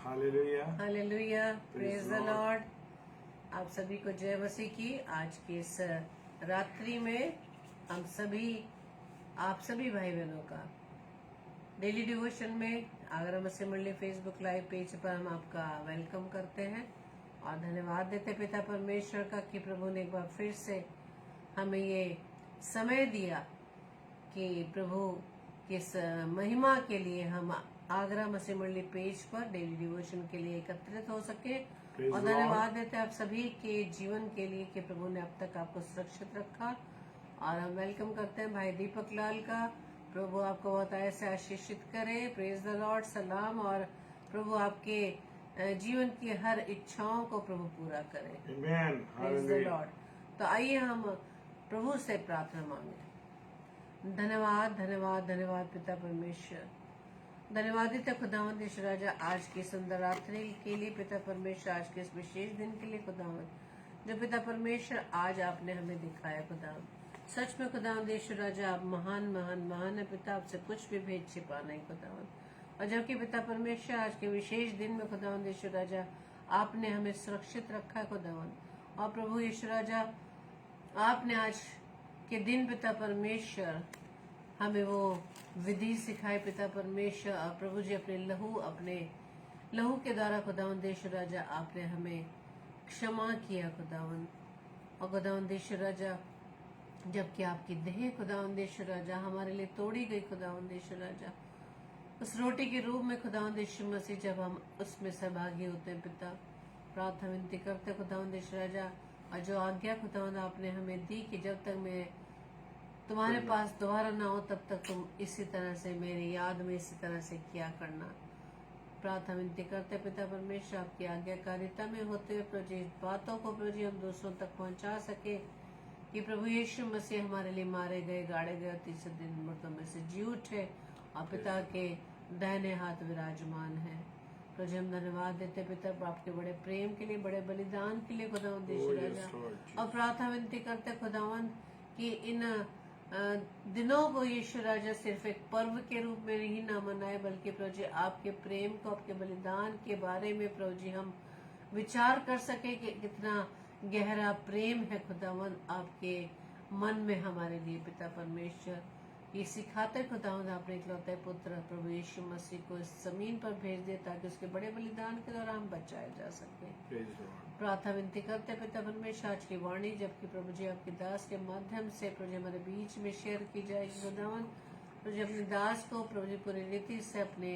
Hallelujah, hallelujah, praise the Lord. आप सभी को जय मसीह की। आज की इस रात्रि में हम सभी आप सभी भाई बहनों का डेली डिवोशन में आगरा मसीह मंडली फेसबुक लाइव पेज पर हम आपका वेलकम करते हैं और धन्यवाद देते पिता परमेश्वर का कि प्रभु ने एक बार फिर से हमें ये समय दिया कि प्रभु किस महिमा के लिए हम आगरा मसीह मंडली पेज पर डेली डिवोशन के लिए एकत्रित हो सके। और धन्यवाद देते हैं आप सभी के जीवन के लिए कि प्रभु ने अब तक आपको सुरक्षित रखा। और हम वेलकम करते हैं भाई दीपक लाल का। प्रभु आपको बहुत ऐसे आशीषित करे। Praise the Lord. सलाम। और प्रभु आपके जीवन की हर इच्छाओं को प्रभु पूरा करे। Praise the Lord. तो आइए हम प्रभु से प्रार्थना मांगे। धन्यवाद धन्यवाद धन्यवाद पिता परमेश्वर। धन्यवादित है खुदावंद यीशु राजा आज की सुंदर रात्रि के लिए। पिता परमेश्वर आज के इस विशेष दिन के लिए खुदावंद जो पिता परमेश्वर आज आपने हमें दिखाया खुदावंद। सच में खुदावंद यीशु राजा आप महान महान महान है पिता। आपसे कुछ भी भेद छिपा नहीं खुदावंद। और जबकि पिता परमेश्वर आज के विशेष दिन में खुदावंद यीशु राजा आपने हमें सुरक्षित रखा है खुदावंद। और प्रभु यीशु राजा आपने आज के दिन पिता परमेश्वर हमें वो विधि सिखाए पिता परमेश्वर। और प्रभु जी अपने लहू के द्वारा खुदावंद यीशु राजा आपने हमें क्षमा किया खुदावंद। और खुदावंद यीशु राजा जबकि आपकी देह खुदावंद यीशु राजा हमारे लिए तोड़ी गई खुदावंद यीशु राजा उस रोटी के रूप में खुदावंद यीशु मसीह जब हम उसमें सहभागी होते हैं पिता प्रार्थना विनती करते खुदावंद यीशु राजा। और जो आज्ञा खुदावंद आपने हमें दी कि जब तक मैं तुम्हारे पास दोबारा ना हो तब तक तुम इसी तरह से मेरी याद में इसी तरह से किया करना। प्रार्थना विनती करते पिता परमेश्वर आपकी आज्ञाकारिता में होते हुए प्रभु जी बातों को प्रभु जी हम दूसरों तक पहुंचा सके कि प्रभु यीशु मसीह हमारे लिए मारे गए गाड़े गए तीसरे दिन मुर्दों में से जी उठे और पिता के दाहिने हाथ विराजमान है। प्रभु जी हम धन्यवाद देते पिता आपके बड़े प्रेम के लिए बड़े बलिदान के लिए खुदावंद यीशु राजा। और प्रार्थना विनती करते खुदावंद कि इन दिनों को यीशु राजा सिर्फ एक पर्व के रूप में नहीं ना मनाए बल्कि प्रभु जी आपके प्रेम को आपके बलिदान के बारे में प्रभु जी हम विचार कर सके कि कितना गहरा प्रेम है खुदावंद आपके मन में हमारे लिए पिता परमेश्वर। ये सिखाते खुदावंद आपने इकलौते पुत्र प्रभु यीशु मसीह को इस जमीन पर भेज दे ताकि उसके बड़े बलिदान के द्वारा हम बचाए जा सके। प्रार्थना विनती करते पिता परमेश्वर आज की वाणी जबकि प्रभु जी आपके दास के माध्यम से प्रभु जी हमारे बीच में शेयर की जाएगी खुदावंद। प्रभु जी अपने दास को प्रभु जी पूरी रीति से अपने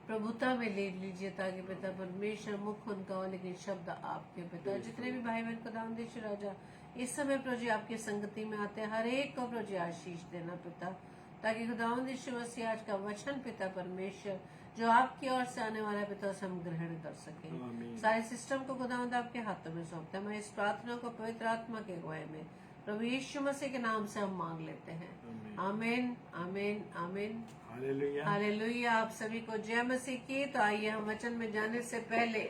प्रभुता में ले लीजिए ताकि पिता परमेश्वर मुख उनका हो लेकिन शब्द आपके पिता। जितने भी भाई बहन खुदावंद यीशु राजा इस समय प्रभु जी आपकी संगति में आते हैं हर एक को प्रभु जी आशीष देना पिता ताकि खुदावंद यीशु मसीह आज का वचन पिता परमेश्वर जो आपकी ओर से आने वाला पिता उसे हम ग्रहण कर सके। सारे सिस्टम को खुदावंद आपके हाथों में सौंपते हैं। मैं इस प्रार्थना को पवित्र आत्मा के अगुवाई में प्रभु यीशु मसीह के नाम से हम मांग लेते हैं। आमीन आमीन आमीन। हालेलुया। आप सभी को जय मसीह की। तो आइए हम वचन में जाने से पहले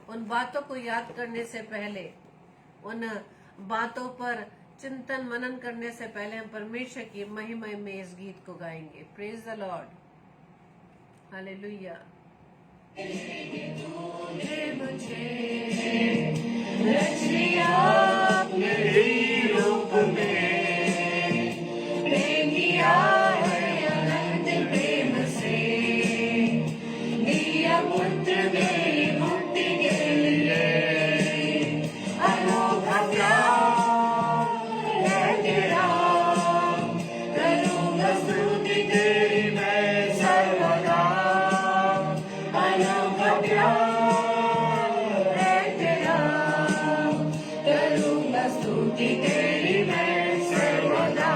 उन बातों को याद करने से पहले उन बातों पर चिंतन मनन करने से पहले हम परमेश्वर की महिमा में इस गीत को गाएंगे। Praise the Lord. हालेलुया। मुझे रच लिया अपने रूप में प्रेम किया है अनंत प्रेम से दिया पुत्र मेरी मुक्ति के लिए अनोखा प्यार है तेरा करूँगा स्तुति तेरी मैं सर्वदा। अनोखा प्यार है तेरा करूँगा स्तुति तेरी मैं सर्वदा।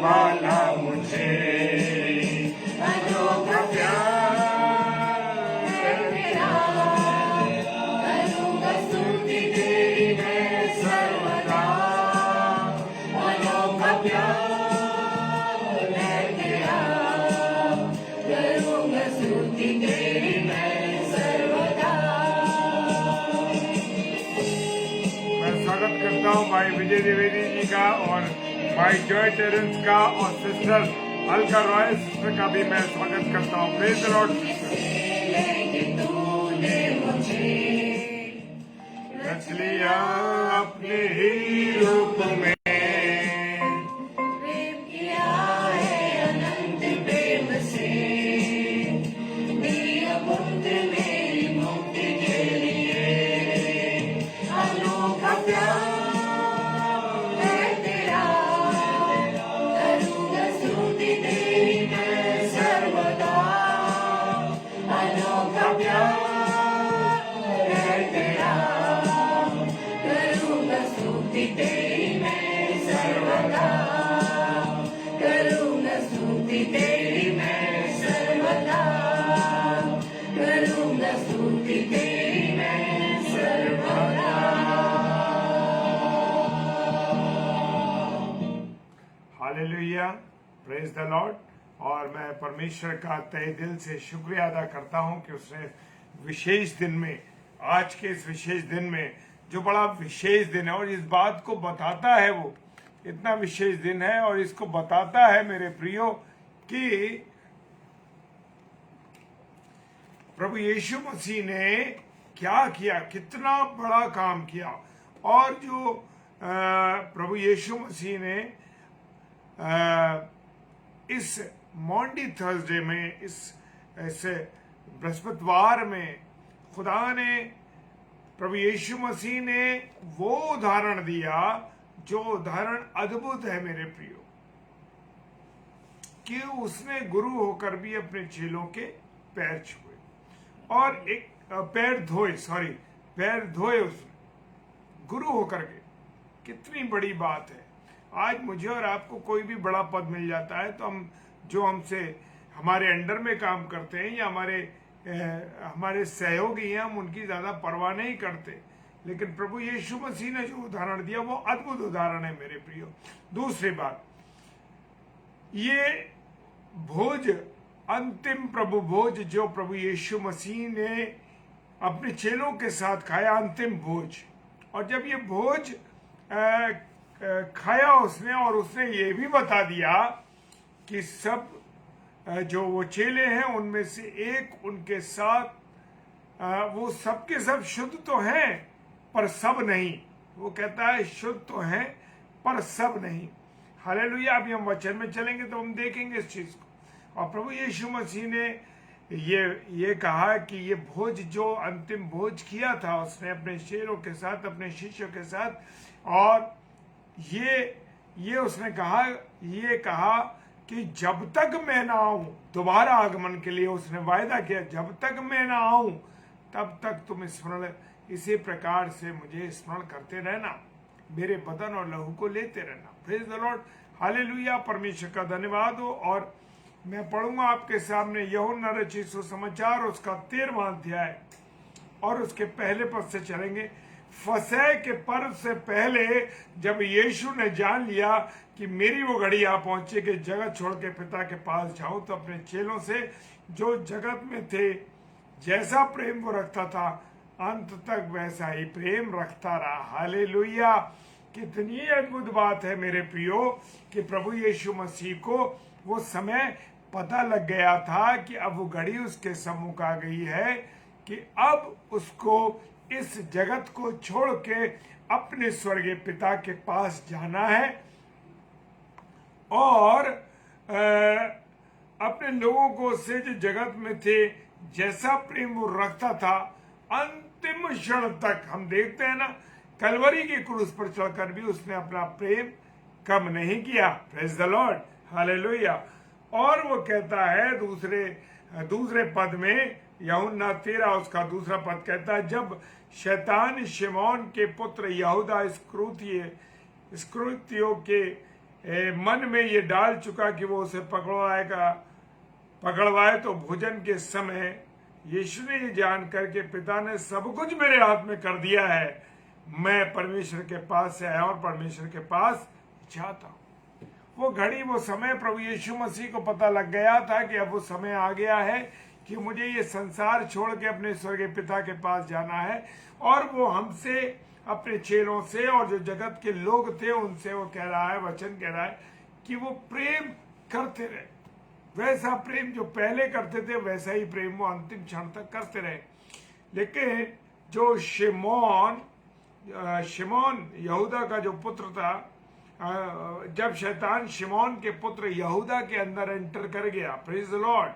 वाला मुझे अनोखा प्यार तेरा, करूँगा स्तुति तेरी मैं सर्वदा। अनोखा प्यार है तेरा, करूँगा स्तुति तेरी मैं सर्वदा। मैं स्वागत करता हूँ भाई विजय द्विवेदी जी का और भाई जॉय टेरेंस का और सिस्टर अलका रॉय सिस्टर का भी मैं स्वागत करता हूँ। Praise the Lord. रच लिया अपने ही रूप में, प्रेम किया है अनंत प्रेम से, दिया मुक्ति मेरी मुक्ति के लिए। अनोखा प्यार है तेरा, करूँगा स्तुति तेरी मैं सर्वदा। अनोखा प्यार है तेरा, करूँगा स्तुति तेरी मैं सर्वदा। करूँगा स्तुति तेरी मैं सर्वदा। करूँगा स्तुति तेरी मैं सर्वदा। Hallelujah, praise the Lord. और मैं परमेश्वर का तहे दिल से शुक्रिया अदा करता हूं कि उसने विशेष दिन में, आज के इस विशेष दिन में, जो बड़ा विशेष दिन है और इस बात को बताता है, वो इतना विशेष दिन है और इसको बताता है मेरे प्रियो कि प्रभु यीशु मसीह ने क्या किया, कितना बड़ा काम किया। और जो प्रभु यीशु मसीह ने इस मॉन्डी थर्सडे में, इस बृहस्पतिवार में खुदा ने, प्रभु यीशु मसीह ने वो उदाहरण दिया जो उदाहरण अद्भुत है मेरे प्रियो, कि उसने गुरु होकर भी अपने चेलों के पैर छुए और एक पैर धोए उसने गुरु होकर के। कितनी बड़ी बात है। आज मुझे और आपको कोई भी बड़ा पद मिल जाता है तो हम, जो हमसे हमारे अंडर में काम करते हैं या हमारे सहयोगी हैं, हम उनकी ज्यादा परवाह नहीं करते। लेकिन प्रभु यीशु मसीह ने जो उदाहरण दिया वो अद्भुत उदाहरण है मेरे प्रियो। दूसरी बात, ये भोज, अंतिम प्रभु भोज जो प्रभु यीशु मसीह ने अपने चेलों के साथ खाया, अंतिम भोज। और जब ये भोज खाया उसने, और उसने ये भी बता दिया कि सब जो वो चेले हैं उनमें से एक उनके साथ, वो सबके सब शुद्ध तो हैं पर सब नहीं। वो कहता है शुद्ध तो हैं पर सब नहीं। हालेलुया। अभी हम वचन में चलेंगे तो हम देखेंगे इस चीज को। और प्रभु यीशु मसीह ने ये कहा कि ये भोज जो अंतिम भोज किया था उसने अपने चेलों के साथ, अपने शिष्यों के साथ, और ये उसने कहा कि जब तक मैं ना आऊं, दोबारा आगमन के लिए उसने वायदा किया, जब तक मैं ना आऊं तब तक तुम स्मरण, इसी प्रकार से मुझे स्मरण करते रहना, मेरे बदन और लहू को लेते रहना। Praise the Lord. हालेलुया। परमेश्वर का धन्यवाद हो। और मैं पढ़ूंगा आपके सामने यूहन्ना रचित सुसमाचार, उसका 13वां अध्याय और उसके पहले पद से चलेंगे। फसह के पर्व से पहले जब यीशु ने जान लिया कि मेरी वो घड़ी आ पहुंचे कि जगत छोड़ के पिता के पास जाऊं, तो अपने चेलों से जो जगत में थे जैसा प्रेम वो रखता था, अंत तक वैसा ही प्रेम रखता रहा। हालेलुया। कितनी अद्भुत बात है मेरे प्रियो कि प्रभु यीशु मसीह को वो समय पता लग गया था कि अब वो घड़ी उसके सम्मुख आ गई है कि अब उसको इस जगत को छोड़ के अपने स्वर्गीय पिता के पास जाना है और अपने लोगों को से जो जगत में थे जैसा प्रेम वो रखता था, अंतिम क्षण तक। हम देखते हैं ना, कलवरी की क्रूस पर चढ़कर भी उसने अपना प्रेम कम नहीं किया। Praise the Lord. हालेलुया। और वो कहता है दूसरे पद में, यूहन्ना 13 उसका दूसरा पद कहता है, जब शैतान शिमोन के पुत्र यहूदा इस्करियोती के मन में ये डाल चुका कि वो उसे पकड़वाए, तो भोजन के समय यीशु ने ये जान करके पिता ने सब कुछ मेरे हाथ में कर दिया है, मैं परमेश्वर के पास से आया और परमेश्वर के पास जाता हूं। वो घड़ी, वो समय प्रभु यीशु मसीह को पता लग गया था कि अब वो समय आ गया है कि मुझे ये संसार छोड़ के अपने स्वर्गीय पिता के पास जाना है। और वो हमसे, अपने चेलों से और जो जगत के लोग थे उनसे वो कह रहा है, वचन कह रहा है कि वो प्रेम करते रहे, वैसा प्रेम जो पहले करते थे वैसा ही प्रेम वो अंतिम क्षण तक करते रहे। लेकिन जो शिमोन यहूदा का जो पुत्र था, जब शैतान शिमोन के पुत्र यहूदा के अंदर एंटर कर गया, प्रेज द लॉर्ड,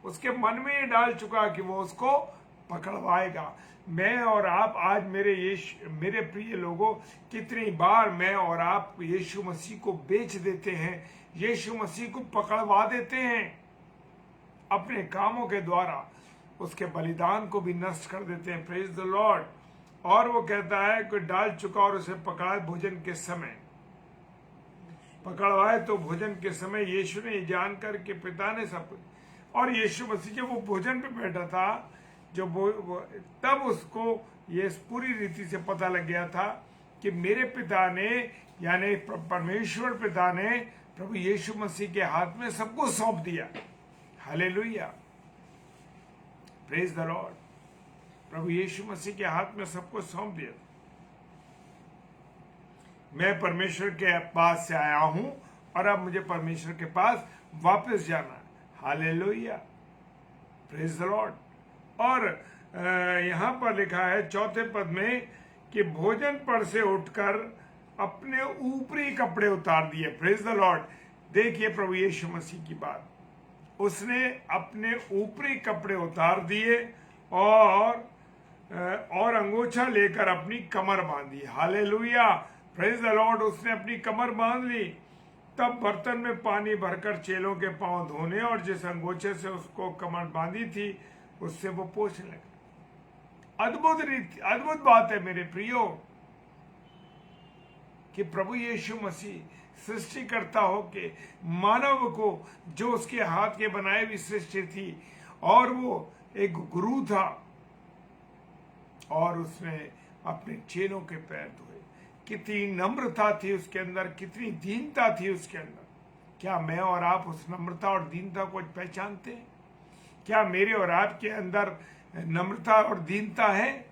उसके मन में ये डाल चुका कि वो उसको पकड़वाएगा। मैं और आप आज मेरे प्रिय लोगों, कितनी बार मैं और आप यीशु मसीह को बेच देते हैं, यीशु मसीह को पकड़वा देते हैं अपने कामों के द्वारा, उसके बलिदान को भी नष्ट कर देते हैं। Praise the Lord. और वो कहता है कि डाल चुका और उसे पकड़ाए भोजन के समय, पकड़वाए तो भोजन के समय यीशु ने जान कर के पिता ने सब कुछ, और यीशु मसीह जब वो भोजन पे बैठा था, तब उसको ये पूरी रीति से पता लग गया था कि मेरे पिता ने, यानी परमेश्वर पिता ने प्रभु यीशु मसीह के हाथ में सब कुछ सौंप दिया। Hallelujah, praise the Lord. प्रभु यीशु मसीह के हाथ में सब कुछ सौंप दिया। मैं परमेश्वर के पास से आया हूं और अब मुझे परमेश्वर के पास वापस जाना है। Hallelujah, praise the Lord. और यहां पर लिखा है 4 पद में कि भोजन पर से उठकर अपने ऊपरी कपड़े उतार दिए। Praise the Lord. देखिए प्रभु यीशु मसीह की बात, उसने अपने ऊपरी कपड़े उतार दिए और अंगोछा लेकर अपनी कमर बांधी। Hallelujah, praise the Lord. उसने अपनी कमर बांध ली, तब बर्तन में पानी भरकर चेलों के पांव धोने और जिस अंगोछे से उसको कमर बांधी थी उससे वो पोंछने लगा। अद्भुत बात है मेरे प्रियो कि प्रभु यीशु मसीह सृष्टिकर्ता हो के मानव को, जो उसके हाथ के बनाए हुई सृष्टि थी, और वो एक गुरु था और उसने अपने चेलों के पैर धोए। कितनी नम्रता थी उसके अंदर, कितनी दीनता थी उसके अंदर। क्या मैं और आप उस नम्रता और दीनता को पहचानते हैं? क्या मेरे और आपके अंदर नम्रता और दीनता है?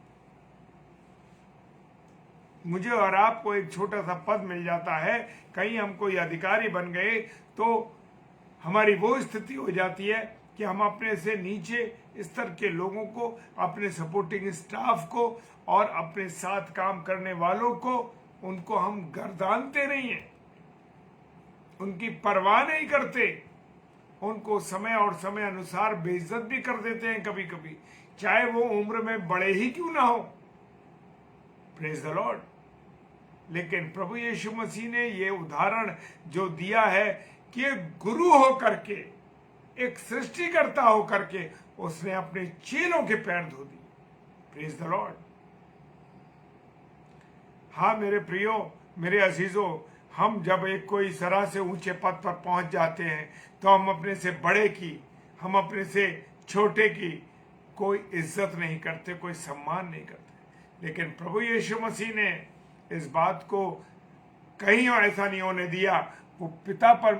मुझे और आपको एक छोटा सा पद मिल जाता है, कहीं हम कोई अधिकारी बन गए, तो हमारी वो स्थिति हो जाती है कि हम अपने से नीचे स्तर के लोगों को, अपने सपोर्टिंग स्टाफ को और अपने साथ काम करने वालों को, उनको हम गर्दानते नहीं हैं, उनकी परवाह नहीं करते, उनको समय और समय अनुसार बेइज्जत भी कर देते हैं कभी कभी, चाहे वो उम्र में बड़े ही क्यों ना हो। Praise the Lord. लेकिन प्रभु यीशु मसीह ने ये उदाहरण जो दिया है कि गुरु होकर के, एक सृष्टिकर्ता होकर के उसने अपने चेलों के पैर धो दिए। Praise the Lord. हाँ मेरे प्रियो, मेरे अजीजों, हम जब एक कोई जरा से ऊंचे पद पर पहुंच जाते हैं तो हम अपने से बड़े की, हम अपने से छोटे की कोई इज्जत नहीं करते, कोई सम्मान नहीं करते। लेकिन प्रभु यीशु मसीह ने इस बात को कहीं ऐसा नहीं होने दिया। वो पिता पर,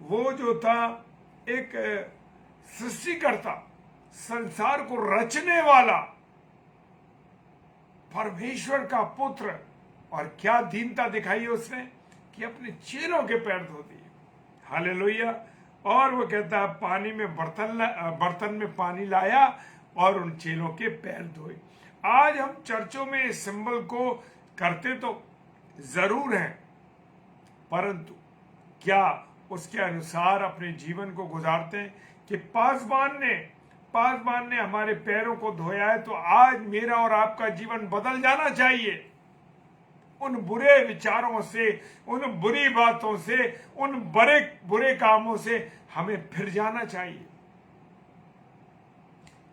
वो जो था एक सृष्टिकर्ता, संसार को रचने वाला परमेश्वर का पुत्र, और क्या दीनता दिखाई उसने कि अपने चेलों के पैर धो दिए। हालेलुया। और वो कहता है पानी में बर्तन में पानी लाया और उन चेलों के पैर धोए। आज हम चर्चों में इस सिंबल को करते तो जरूर हैं, परंतु क्या उसके अनुसार अपने जीवन को गुजारते हैं? कि पासबान ने हमारे पैरों को धोया है, तो आज मेरा और आपका जीवन बदल जाना चाहिए। उन बुरे विचारों से, उन बुरी बातों से, उन बुरे कामों से हमें फिर जाना चाहिए।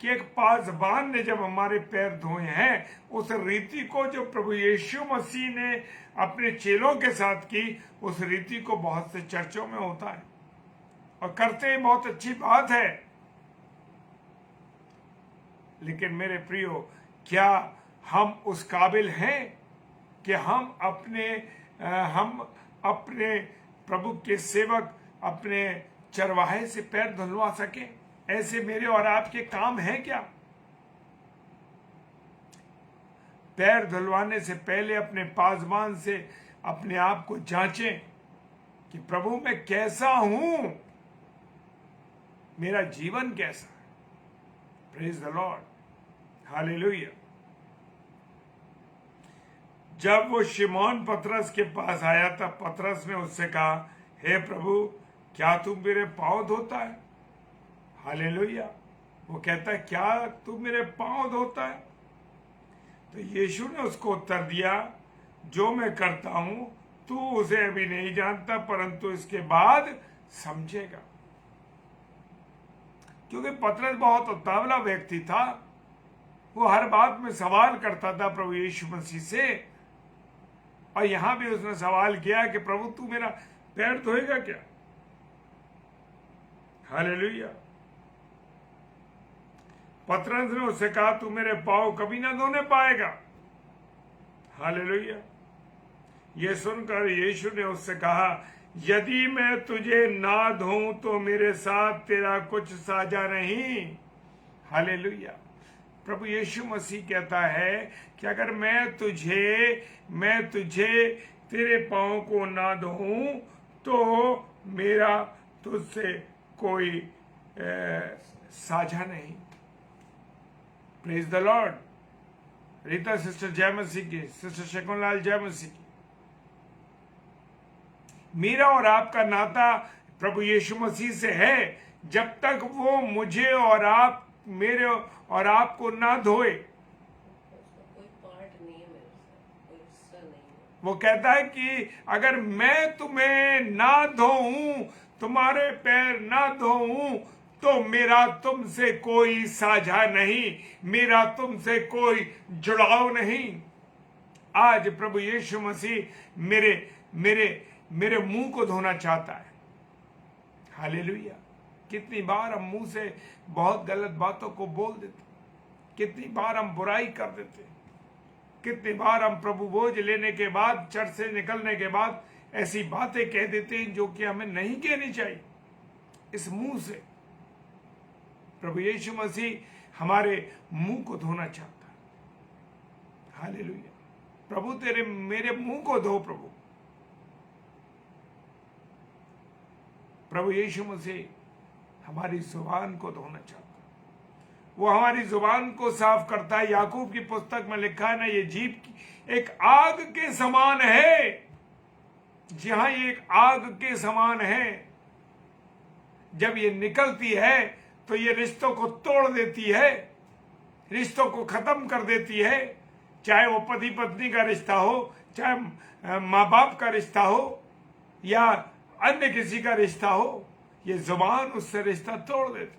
कि एक पासबान ने जब हमारे पैर धोए हैं, उस रीति को जो प्रभु यीशु मसीह ने अपने चेलों के साथ की, उस रीति को बहुत से चर्चों में होता है और करते ही बहुत अच्छी बात है। लेकिन मेरे प्रियो, क्या हम उस काबिल हैं कि हम अपने प्रभु के सेवक अपने चरवाहे से पैर धुलवा सके? ऐसे मेरे और आपके काम हैं क्या? पैर धुलवाने से पहले अपने पासबान से अपने आप को जांचें कि प्रभु मैं कैसा हूं, मेरा जीवन कैसा है। Praise the Lord, hallelujah. जब वो शिमोन पतरस के पास आया तब पतरस ने उससे कहा, हे प्रभु, क्या तू मेरे पांव धोता है? हालेलुया। वो कहता है, क्या तू मेरे पांव धोता है? तो यीशु ने उसको उत्तर दिया, जो मैं करता हूं तू उसे अभी नहीं जानता, परंतु इसके बाद समझेगा। क्योंकि पतरस बहुत उतावला व्यक्ति था, वो हर बात में सवाल करता था प्रभु यीशु मसीह से। और यहां भी उसने सवाल किया कि प्रभु तू मेरा पैर धोएगा क्या? हालेलुया। पतरस ने उससे कहा, तू मेरे पांव कभी ना धोने पाएगा। हालेलुया। ये सुनकर यीशु ने उससे कहा, यदि मैं तुझे ना धोऊं तो मेरे साथ तेरा कुछ साझा नहीं। हालेलुया। प्रभु यीशु मसीह कहता है कि अगर मैं तुझे तेरे पांव को ना धोऊं तो मेरा तुझसे कोई साझा नहीं। Praise the Lord. Rita sister जय मसीह की, सिस्टर शकुनलाल जय मसीह की। मेरा और आपका नाता प्रभु यीशु मसीह से है। जब तक वो मुझे और मेरे और आपको ना धोए, कोई पार्ट नहीं है मेरे साथ, कोई हिस्सा नहीं है। वो कहता है कि अगर मैं तुम्हें ना धोऊं, तुम्हारे पैर ना धोऊं, तो मेरा तुमसे कोई साझा नहीं, मेरा तुमसे कोई जुड़ाव नहीं। आज प्रभु यीशु मसीह मेरे मुंह को धोना चाहता है। हालेलुया। कितनी बार हम मुंह से बहुत गलत बातों को बोल देते, कितनी बार हम बुराई कर देते, कितनी बार हम प्रभु भोज लेने के बाद, चर्च से निकलने के बाद ऐसी बातें कह देते हैं जो कि हमें नहीं कहनी चाहिए इस मुंह से। प्रभु यीशु मसीह हमारे मुंह को धोना चाहता है। हालेलुया। प्रभु मेरे मुंह को धो। प्रभु यीशु मसीह हमारी जुबान को धोना चाहता है। वो हमारी जुबान को साफ करता है। याकूब की पुस्तक में लिखा है ना, ये जीभ एक आग के समान है। जी हाँ, ये एक आग के समान है। जब ये निकलती है तो ये रिश्तों को तोड़ देती है, रिश्तों को खत्म कर देती है। चाहे वो पति पत्नी का रिश्ता हो, चाहे माँ बाप का रिश्ता हो, या अन्य किसी का रिश्ता हो, ये जुबान उससे रिश्ता तोड़ देती।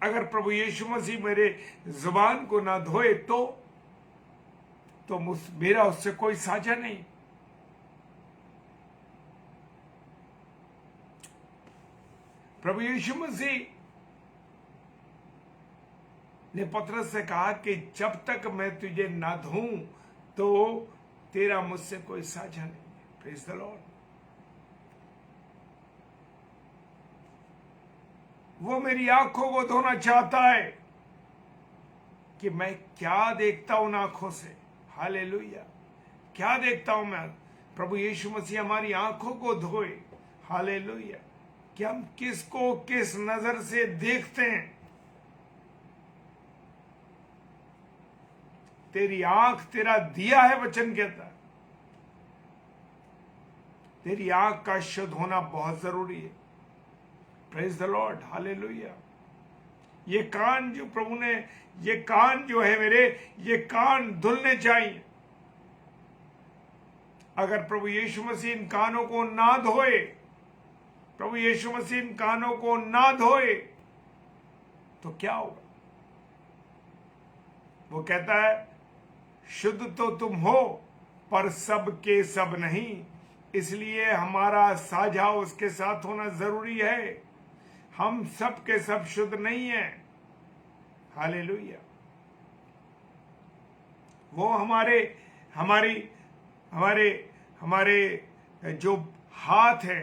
अगर प्रभु यीशु मसीह मेरे जुबान को ना धोए तो मेरा उससे कोई साझा नहीं। प्रभु यीशु मसीह ने पतरस से कहा कि जब तक मैं तुझे ना धोऊं तो तेरा मुझसे कोई साझा नहीं है। Praise the Lord. वो मेरी आंखों को धोना चाहता है कि मैं क्या देखता हूं उन आंखों से। हालेलुया। क्या देखता हूं मैं? प्रभु यीशु मसीह हमारी आंखों को धोए। हालेलुया। कि हम किसको किस नजर से देखते हैं। तेरी आंख तेरा दिया है, वचन कहता है। तेरी आंख का शुद्ध होना बहुत जरूरी है। Praise the Lord. हालेलुया। ये कान जो प्रभु ने, ये कान जो है मेरे, ये कान धुलने चाहिए। अगर प्रभु यीशु मसीह इन कानों को ना धोए, प्रभु यीशु मसीह इन कानों को ना धोए, तो क्या होगा? वो कहता है शुद्ध तो तुम हो पर सब के सब नहीं, इसलिए हमारा साझा उसके साथ होना जरूरी है। हम सब के सब शुद्ध नहीं है। हालेलुया। वो हमारे हमारी हमारे हमारे जो हाथ है,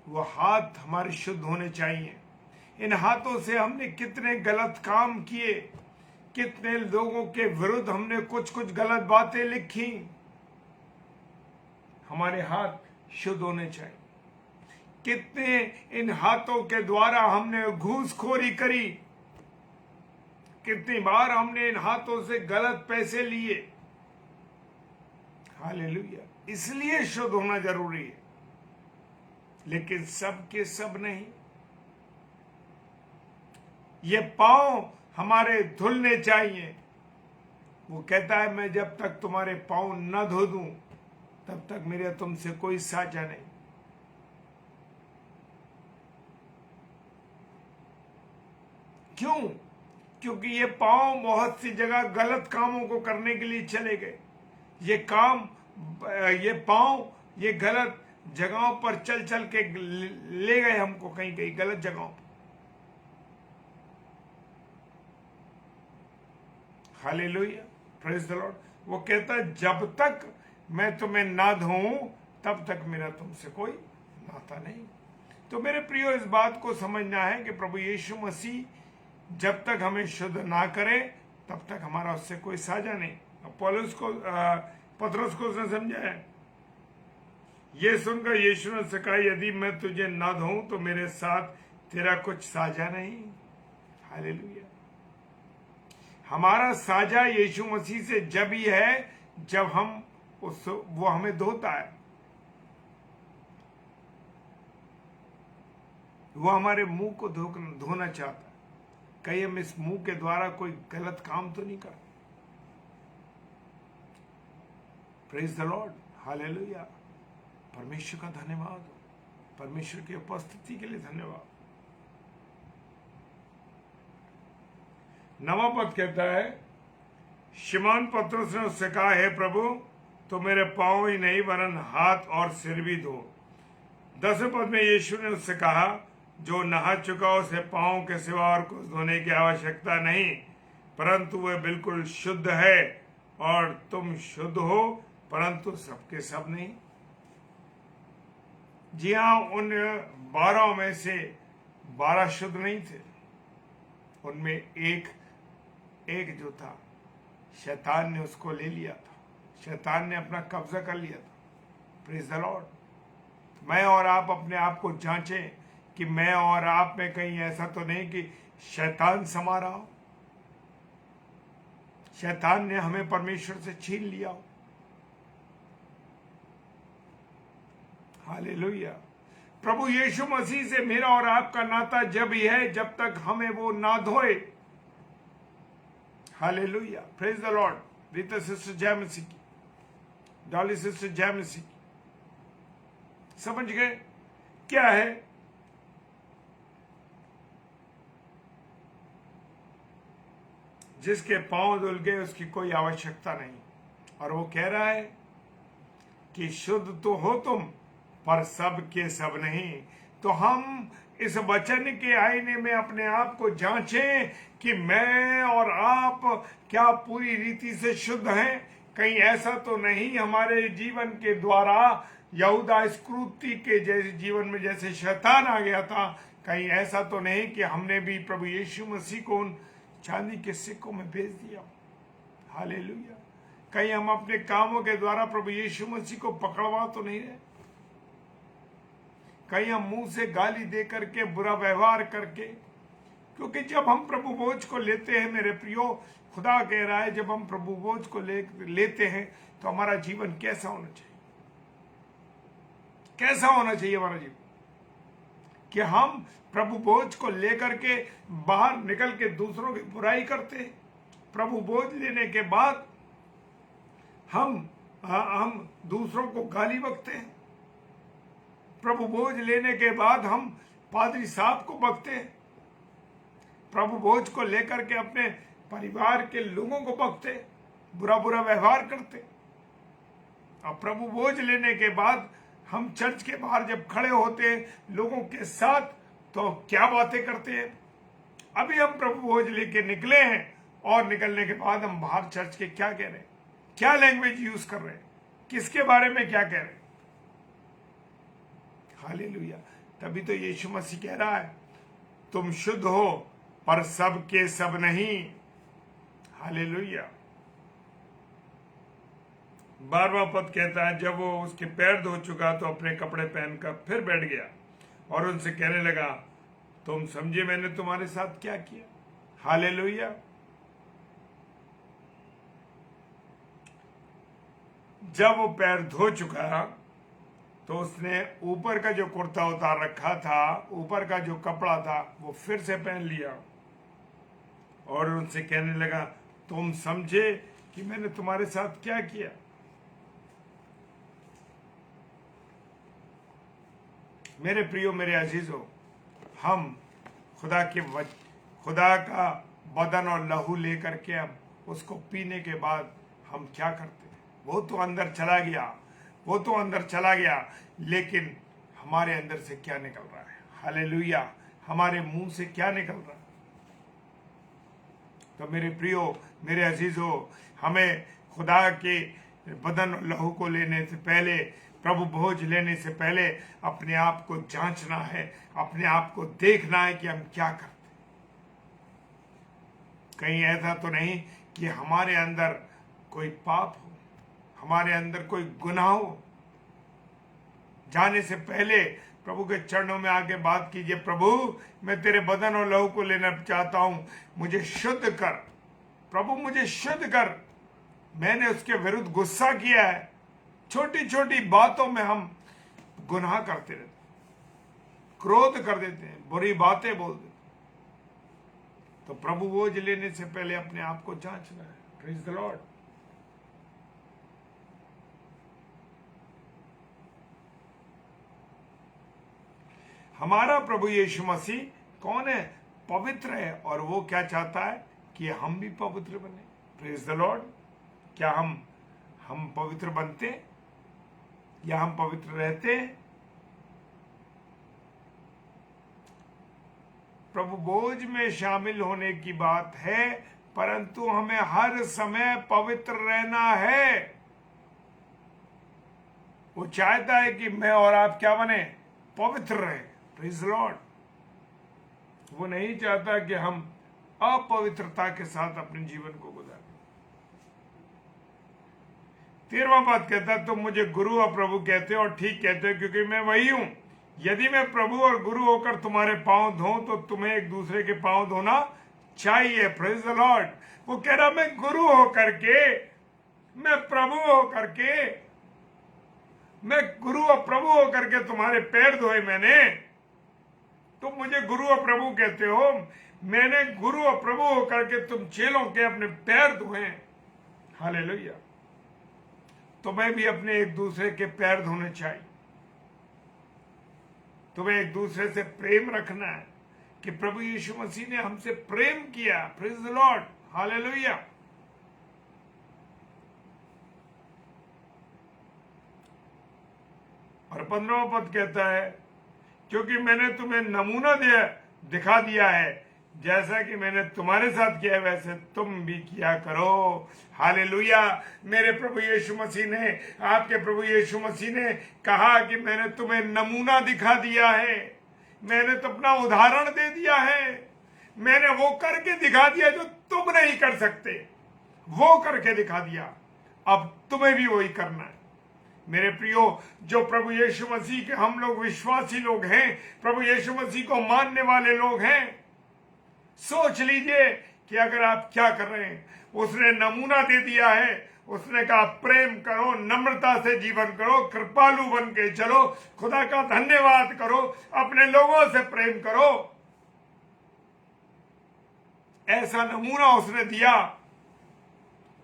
वो हाथ हमारे शुद्ध होने चाहिए। इन हाथों से हमने कितने गलत काम किए, कितने लोगों के विरुद्ध हमने कुछ कुछ गलत बातें लिखी। हमारे हाथ शुद्ध होने चाहिए। कितने इन हाथों के द्वारा हमने घूसखोरी करी, कितनी बार हमने इन हाथों से गलत पैसे लिए। हालेलुया। इसलिए शुद्ध होना जरूरी है, लेकिन सब के सब नहीं। ये पांव हमारे धुलने चाहिए। वो कहता है मैं जब तक तुम्हारे पांव न धो दूं तब तक मेरा तुमसे कोई साझा नहीं। क्यों? क्योंकि ये पांव बहुत सी जगह गलत कामों को करने के लिए चले गए। ये पांव ये गलत जगहों पर चल चल के ले गए हमको कहीं कहीं गलत जगहों पर। Hallelujah, praise the Lord. वो कहता है जब तक मैं तुम्हें ना धोऊं तब तक मेरा तुमसे कोई नाता नहीं। तो मेरे प्रियो, इस बात को समझना है कि प्रभु यीशु मसीह जब तक हमें शुद्ध ना करे तब तक हमारा उससे कोई साझा नहीं। पतरस को उसने समझाया। ये सुनकर यीशु ने कहा यदि मैं तुझे ना धोऊं तो मेरे साथ तेरा कुछ साझा नहीं। हालेलुया। हमारा साझा यीशु मसीह से जब ही है जब वो हमें धोता है। वो हमारे मुंह को धोना चाहता है। कहीं हम इस मुंह के द्वारा कोई गलत काम तो नहीं कर। Praise the Lord. हालेलुया। परमेश्वर का धन्यवाद हो। परमेश्वर की उपस्थिति के लिए धन्यवाद। 9वां पद कहता है, शिमोन पतरस ने उससे कहा, हे प्रभु, तो मेरे पांव ही नहीं वरन हाथ और सिर भी धो। 10वें पद में यीशु ने उससे कहा, जो नहा चुका उसे पांव के सिवा और कुछ धोने की आवश्यकता नहीं, परंतु वह बिल्कुल शुद्ध है। और तुम शुद्ध हो परंतु सबके सब नहीं। जी हाँ, उन 12 में से 12 शुद्ध नहीं थे। उनमें एक जो था, शैतान ने उसको ले लिया था। शैतान ने अपना कब्जा कर लिया था। Praise the Lord. मैं और आप अपने आप को जांचें कि मैं और आप में कहीं ऐसा तो नहीं कि शैतान समा रहा हो, शैतान ने हमें परमेश्वर से छीन लिया हो। हालेलुया। प्रभु यीशु मसीह से मेरा और आपका नाता जब ही है जब तक हमें वो ना धोए। Hallelujah. Praise the Lord. Rita sister जय मसीह की, डॉली सिस्टर जय मसीह की। समझ गए क्या है? जिसके पांव धुल गए उसकी कोई आवश्यकता नहीं। और वो कह रहा है कि शुद्ध तो हो तुम पर सब के सब नहीं। तो हम इस वचन के आईने में अपने आप को जांचें कि मैं और आप क्या पूरी रीति से शुद्ध हैं। कहीं ऐसा तो नहीं हमारे जीवन के द्वारा यहूदा इस्करियोती के जैसे जीवन में जैसे शैतान आ गया था, कहीं ऐसा तो नहीं कि हमने भी प्रभु यीशु मसीह को उन चांदी के सिक्कों में भेज दिया। हालेलुया। कहीं हम अपने कामों के द्वारा प्रभु यीशु मसीह को पकड़वा तो नहीं रहे। कहीं हम मुंह से गाली दे करके, बुरा व्यवहार करके, क्योंकि जब हम प्रभु बोझ को लेते हैं मेरे प्रियो, खुदा कह रहा है जब हम प्रभु बोझ को लेते हैं तो हमारा जीवन कैसा होना चाहिए? कैसा होना चाहिए हमारा जीवन? कि हम प्रभु बोझ को लेकर के बाहर निकल के दूसरों की बुराई करते हैं। प्रभु बोझ लेने के बाद हम दूसरों को गाली बकते हैं। प्रभु बोझ लेने के बाद हम पादरी साहब को बकते हैं। प्रभु भोज को लेकर के अपने परिवार के लोगों को बकते, बुरा बुरा व्यवहार करते। और प्रभु भोज लेने के बाद हम चर्च के बाहर जब खड़े होते लोगों के साथ, तो क्या बातें करते हैं। अभी हम प्रभु भोज लेके निकले हैं और निकलने के बाद हम बाहर चर्च के क्या कह रहे हैं, क्या लैंग्वेज यूज कर रहे हैं, किसके बारे में क्या कह रहे हैं। हालेलुया। तभी तो यीशु मसीह कह रहा है, तुम शुद्ध हो पर सब के सब नहीं। हालेलुया। 12वां पद कहता है, जब वो उसके पैर धो चुका तो अपने कपड़े पहनकर फिर बैठ गया और उनसे कहने लगा, तुम समझे मैंने तुम्हारे साथ क्या किया। हालेलुया। जब वो पैर धो चुका तो उसने ऊपर का जो कुर्ता उतार रखा था, ऊपर का जो कपड़ा था, वो फिर से पहन लिया और उनसे कहने लगा, तुम समझे कि मैंने तुम्हारे साथ क्या किया। मेरे प्रियो, मेरे अजीजों, हम खुदा का बदन और लहू लेकर के अब उसको पीने के बाद हम क्या करते हैं। वो तो अंदर चला गया, वो तो अंदर चला गया, लेकिन हमारे अंदर से क्या निकल रहा है। हालेलुया। हमारे मुंह से क्या निकल रहा है। तो मेरे प्रियो, मेरे अजीजों, हमें खुदा के बदन और लहू को लेने से पहले, प्रभु भोज लेने से पहले अपने आप को जांचना है, अपने आप को देखना है कि हम क्या करते। कहीं ऐसा तो नहीं कि हमारे अंदर कोई पाप हो, हमारे अंदर कोई गुनाह हो। जाने से पहले प्रभु के चरणों में आके बात कीजिए, प्रभु मैं तेरे बदन और लहू को लेना चाहता हूं, मुझे शुद्ध कर। प्रभु मुझे शुद्ध कर, मैंने उसके विरुद्ध गुस्सा किया है। छोटी छोटी बातों में हम गुनाह करते रहते, क्रोध कर देते हैं, बुरी बातें बोल देते। तो प्रभु भोज लेने से पहले अपने आप को जांचना है। Praise the Lord. हमारा प्रभु यीशु मसीह कौन है? पवित्र है, और वो क्या चाहता है कि हम भी पवित्र बने। Praise the Lord. क्या हम पवित्र बनते या हम पवित्र रहते हैं? प्रभु भोज में शामिल होने की बात है, परंतु हमें हर समय पवित्र रहना है। वो चाहता है कि मैं और आप क्या बने? पवित्र रहे। Praise Lord. वो नहीं चाहता कि हम अपवित्रता के साथ अपने जीवन को गुजारें। 13वां पद कहता है, तुम मुझे गुरु और प्रभु कहते हो और ठीक कहते हो, क्योंकि मैं वही हूं। यदि मैं प्रभु और गुरु होकर तुम्हारे पांव धोऊं तो तुम्हें एक दूसरे के पांव धोना चाहिए। Praise the Lord. वो कह रहा, मैं गुरु होकर के, मैं प्रभु होकर के, मैं गुरु और प्रभु होकर के तुम्हारे पैर धोए मैंने, तुम मुझे गुरु और प्रभु कहते हो। मैंने गुरु और प्रभु होकर के तुम चेलों के अपने पैर धोए। हालेलुया। तुम्हें भी अपने एक दूसरे के पैर धोने चाहिए। तुम्हें एक दूसरे से प्रेम रखना है कि प्रभु यीशु मसीह ने हमसे प्रेम किया। Praise the Lord. हालेलुया। और 15वां पद कहता है, क्योंकि मैंने तुम्हें नमूना दिखा दिया है, जैसा कि मैंने तुम्हारे साथ किया वैसे तुम भी किया करो। हालेलुया। मेरे प्रभु यीशु मसीह ने, आपके प्रभु यीशु मसीह ने कहा कि मैंने तुम्हें नमूना दिखा दिया है, मैंने तो अपना उदाहरण दे दिया है, मैंने वो करके दिखा दिया जो तुम नहीं कर सकते, वो करके दिखा दिया। अब तुम्हें भी वही करना है। मेरे प्रियो, जो प्रभु यीशु मसीह के हम लोग विश्वासी लोग हैं, प्रभु यीशु मसीह को मानने वाले लोग हैं, सोच लीजिए कि अगर आप क्या कर रहे हैं। उसने नमूना दे दिया है। उसने कहा, प्रेम करो, नम्रता से जीवन करो, कृपालु बन के चलो, खुदा का धन्यवाद करो, अपने लोगों से प्रेम करो। ऐसा नमूना उसने दिया।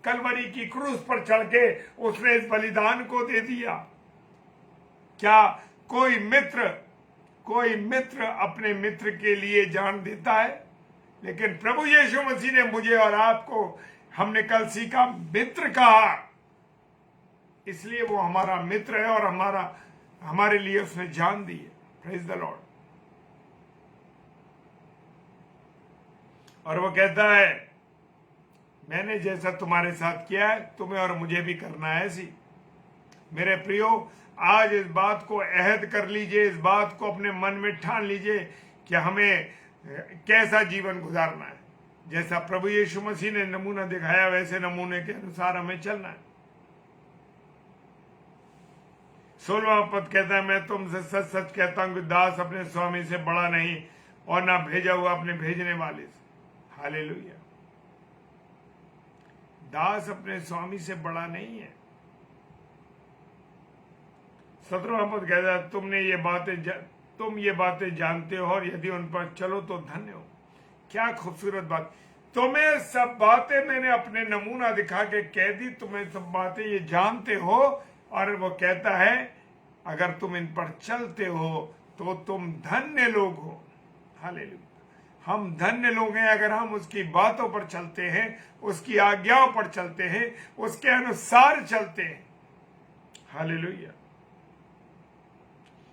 कलवरी की क्रूस पर चढ़ के उसने इस बलिदान को दे दिया। क्या कोई मित्र अपने मित्र के लिए जान देता है? लेकिन प्रभु यीशु मसीह ने मुझे और आपको, हमने कल सीखा, मित्र कहा। इसलिए वो हमारा मित्र है और हमारे लिए उसने जान दी है। Praise the Lord. और वो कहता है, मैंने जैसा तुम्हारे साथ किया है तुम्हें और मुझे भी करना है ऐसी। मेरे प्रियो, आज इस बात को अहद कर लीजिए, इस बात को अपने मन में ठान लीजिए कि हमें कैसा जीवन गुजारना है। जैसा प्रभु यीशु मसीह ने नमूना दिखाया, वैसे नमूने के अनुसार हमें चलना है। 16वां पद कहता है, मैं तुमसे सच सच कहता हूं कि दास अपने स्वामी से बड़ा नहीं और ना भेजा हुआ अपने भेजने वाले से। हालेलुया। दास अपने स्वामी से बड़ा नहीं है। 17वां पद कहता है, तुम ये बातें जानते हो और यदि उन पर चलो तो धन्य हो। क्या खूबसूरत बात। तुम्हें सब बातें मैंने अपने नमूना दिखा के कह दी, तुम्हें सब बातें ये जानते हो। और वो कहता है, अगर तुम इन पर चलते हो तो तुम धन्य लोग हो। हालेलुया। हम धन्य लोग हैं अगर हम उसकी बातों पर चलते हैं, उसकी आज्ञाओं पर चलते हैं, उसके अनुसार चलते हैं। हालेलुया।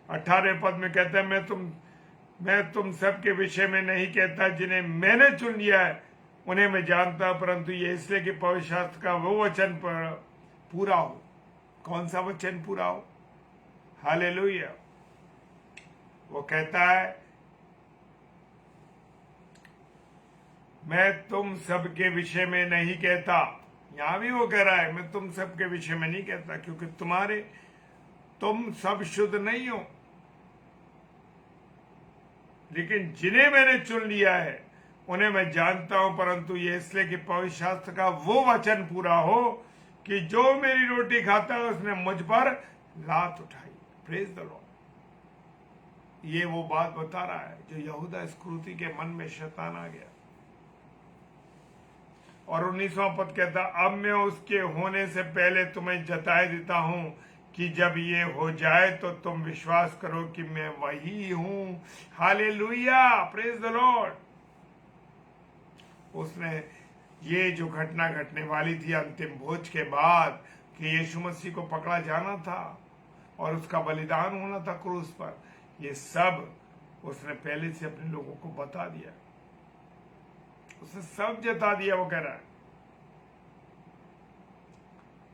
18वें पद में कहता है, मैं तुम सबके विषय में नहीं कहता, जिन्हें मैंने चुन लिया है उन्हें मैं जानता, परंतु ये इसलिए कि पवित्र शास्त्र का वो वचन पूरा हो। कौन सा वचन पूरा हो? हालेलुया। वो कहता है, मैं तुम सबके विषय में नहीं कहता। यहां भी वो कह रहा है, मैं तुम सबके विषय में नहीं कहता, क्योंकि तुम सब शुद्ध नहीं हो। लेकिन जिन्हें मैंने चुन लिया है उन्हें मैं जानता हूं, परंतु ये इसलिए कि पवित्र शास्त्र का वो वचन पूरा हो कि जो मेरी रोटी खाता है उसने मुझ पर लात उठाई। Praise the Lord. ये वो बात बता रहा है जो यहूदा इस्करियोती के मन में शैतान आ गया। और 19वां पद कहता, अब मैं उसके होने से पहले तुम्हें जताए देता हूं कि जब ये हो जाए तो तुम विश्वास करो कि मैं वही हूं। हालेलुया। Praise the Lord. उसने ये जो घटना घटने वाली थी अंतिम भोज के बाद, कि यीशु मसीह को पकड़ा जाना था और उसका बलिदान होना था क्रूस पर, ये सब उसने पहले से अपने लोगों को बता दिया। उसने सब जता दिया। वो कह रहा है,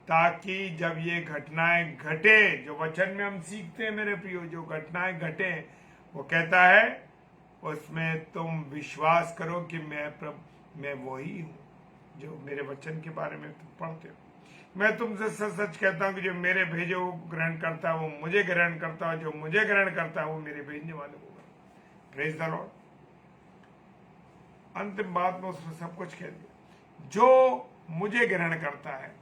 ताकि जब ये घटनाएं घटे, जो वचन में हम सीखते हैं मेरे प्रियो, जो घटनाएं घटे, वो कहता है उसमें तुम विश्वास करो कि मैं वही हूं जो मेरे वचन के बारे में तुम पढ़ते हो। मैं तुमसे सच सच कहता हूं कि जो मेरे भेजे वो ग्रहण करता है वो मुझे ग्रहण करता है, जो मुझे ग्रहण करता है वो मेरे भेजने वाले को। Praise the Lord. अंतिम बात में उसने सब कुछ कह दिया। जो मुझे ग्रहण करता है,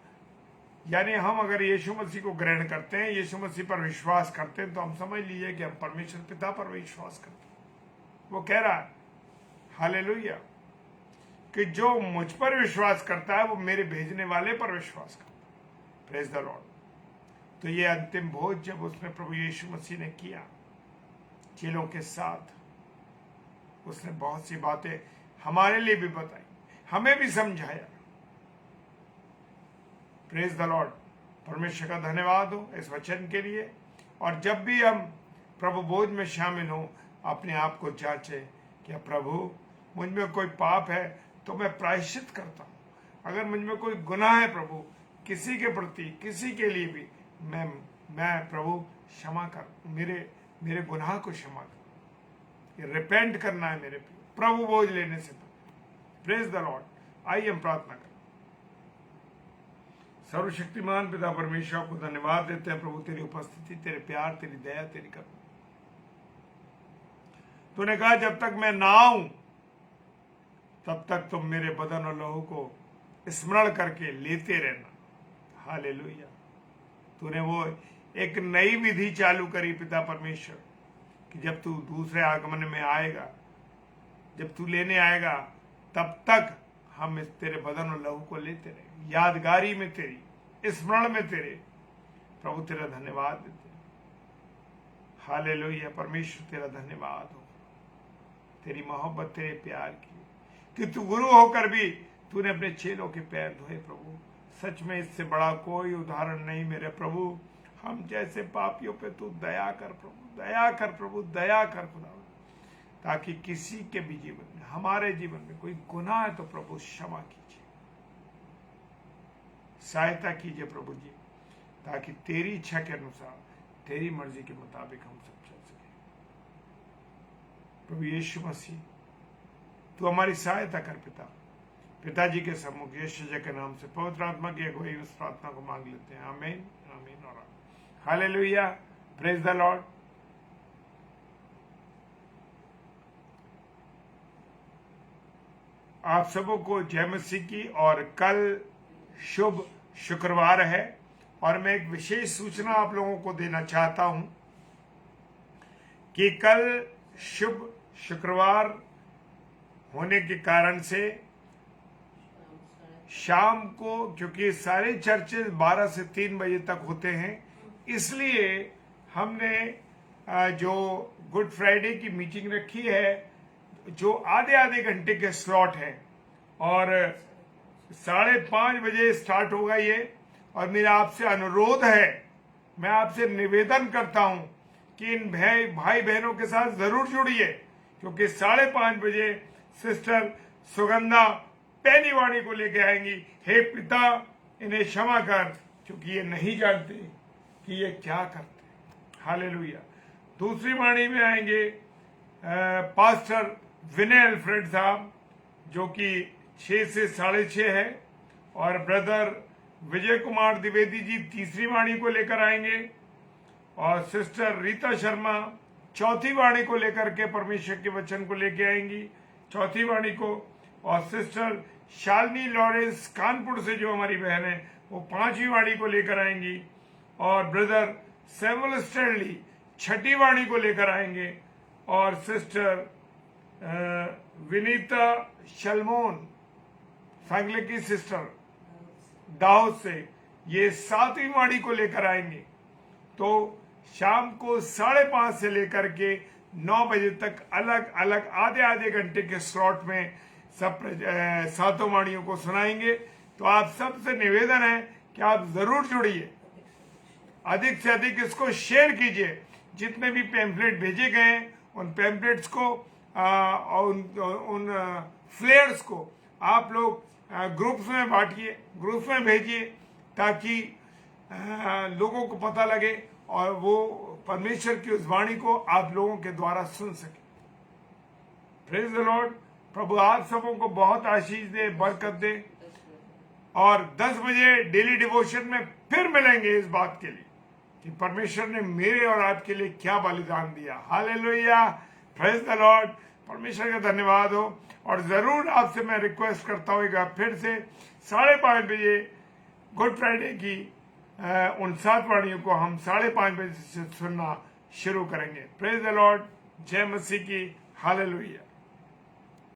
यानी हम अगर यीशु मसीह को ग्रहण करते हैं, यीशु मसीह पर विश्वास करते हैं, तो हम समझ लीजिए कि हम परमेश्वर पिता पर विश्वास करते हैं। वो कह रहा है, हालेलुया, कि जो मुझ पर विश्वास करता है वो मेरे भेजने वाले पर विश्वास करता है। Praise the Lord. तो ये अंतिम भोज जब उसने प्रभु यीशु मसीह ने किया चेलों के साथ, उसने बहुत सी बातें हमारे लिए भी बताई, हमें भी समझाया। Praise the Lord. परमेश्वर का धन्यवाद हो इस वचन के लिए। और जब भी हम प्रभु भोज में शामिल हों, अपने आप को जांचे, क्या प्रभु मुझ में कोई पाप है तो मैं प्रायश्चित करता हूं। अगर मुझ में कोई गुनाह है प्रभु किसी के प्रति, किसी के लिए भी, मैं प्रभु क्षमा कर, मेरे गुनाह को क्षमा कर। रिपेंट करना है मेरे प्रभु भोज लेने से पहले। Praise the Lord. आइए हम प्रार्थना करें। सर्वशक्तिमान पिता परमेश्वर को धन्यवाद देते हैं प्रभु, तेरी उपस्थिति, तेरे प्यार, तेरी दया, तेरी करुणा। तूने कहा जब तक मैं ना आऊं तब तक तुम मेरे बदन और लहू को स्मरण करके लेते रहना। हालेलुया। तूने वो एक नई विधि चालू करी पिता परमेश्वर, कि जब तू दूसरे आगमन में आएगा, जब तू लेने आएगा, तब तक हम इस तेरे बदन और लहू को लेते रहे, यादगारी में तेरी, स्मरण में तेरे। प्रभु तेरा धन्यवाद देते। हालेलुया। परमेश्वर तेरा धन्यवाद हो, तेरी मोहब्बत, तेरे प्यार की। कि तू गुरु होकर भी तूने अपने चेलों के पैर धोए प्रभु। सच में इससे बड़ा कोई उदाहरण नहीं मेरे प्रभु। हम जैसे पापियों पे तू दया कर प्रभु, दया कर प्रभु, दया कर खुदा, ताकि किसी के भी जीवन में, हमारे जीवन में कोई गुनाह है तो प्रभु क्षमा कीजिए, सहायता कीजिए प्रभु जी, ताकि तेरी इच्छा के अनुसार, तेरी मर्जी के मुताबिक हम सब चल सके। प्रभु यीशु मसीह, तू हमारी सहायता कर पिता। पिताजी के सम्मुख यीशु जी के नाम से पवित्र आत्मा की अगुवाई उस प्रार्थना को मांग लेते हैं। आमीन, आमीन और आमीन। Hallelujah, praise the Lord. आप सबों को जय मसीह की। और कल शुभ शुक्रवार है और मैं एक विशेष सूचना आप लोगों को देना चाहता हूं कि कल शुभ शुक्रवार होने के कारण से शाम को, क्योंकि सारे चर्चेज 12 से 3 बजे तक होते हैं, इसलिए हमने जो गुड फ्राइडे की मीटिंग रखी है, जो आधे आधे घंटे के स्लॉट है और 5:30 बजे स्टार्ट होगा ये। और मेरा आपसे अनुरोध है, मैं आपसे निवेदन करता हूं कि इन भाई बहनों के साथ जरूर जुड़िए, क्योंकि 5:30 बजे सिस्टर सुगंधा पहली वाणी को लेके आएंगी। हे पिता, इन्हें क्षमा कर, क्योंकि ये नहीं जानते कि ये क्या करते। हालेलुया। दूसरी वाणी में आएंगे पास्टर विनय अल्फ्रेड साहब, जो कि 6 से 6:30 है, और ब्रदर विजय कुमार द्विवेदी जी तीसरी वाणी को लेकर आएंगे, और सिस्टर रीता शर्मा चौथी वाणी को लेकर के परमेश्वर के वचन को लेके आएंगी, चौथी वाणी को। और सिस्टर शालिनी लॉरेंस कानपुर से जो हमारी बहन है, वो 5वीं वाणी को लेकर आएंगी, और ब्रदर सैमुअल स्टैनली 6ठी वाणी को लेकर आएंगे, और सिस्टर विनीता शलमोन सांगले की सिस्टर दाऊद से ये 7वीं वाणी को लेकर आएंगे। तो शाम को 5:30 से लेकर के 9 बजे तक अलग अलग आधे आधे घंटे के स्लॉट में सब 7 वाणियों को सुनाएंगे। तो आप सबसे निवेदन है कि आप जरूर जुड़िए, अधिक से अधिक इसको शेयर कीजिए। जितने भी पैम्फलेट भेजे गए हैं उन पैम्फलेट्स को उन फ्लेयर्स को आप लोग ग्रुप्स में बांटिए, ग्रुप्स में भेजिए, ताकि लोगों को पता लगे और वो परमेश्वर की उस वाणी को आप लोगों के द्वारा सुन सके। Praise the Lord. प्रभु आप सबों को बहुत आशीष दे, बरकत दे, और 10 बजे डेली डिवोशन में फिर मिलेंगे इस बात के लिए कि परमेश्वर ने मेरे और आपके लिए क्या बलिदान दिया। Hallelujah, praise the Lord. परमेश्वर का धन्यवाद हो। और जरूर आपसे मैं रिक्वेस्ट करता हूँ, एक बार फिर से 5:30 बजे गुड फ्राइडे की उन 7 वाणियों को हम 5:30 बजे से सुनना शुरू करेंगे। Praise the Lord. जय मसीह की। हालेलुया।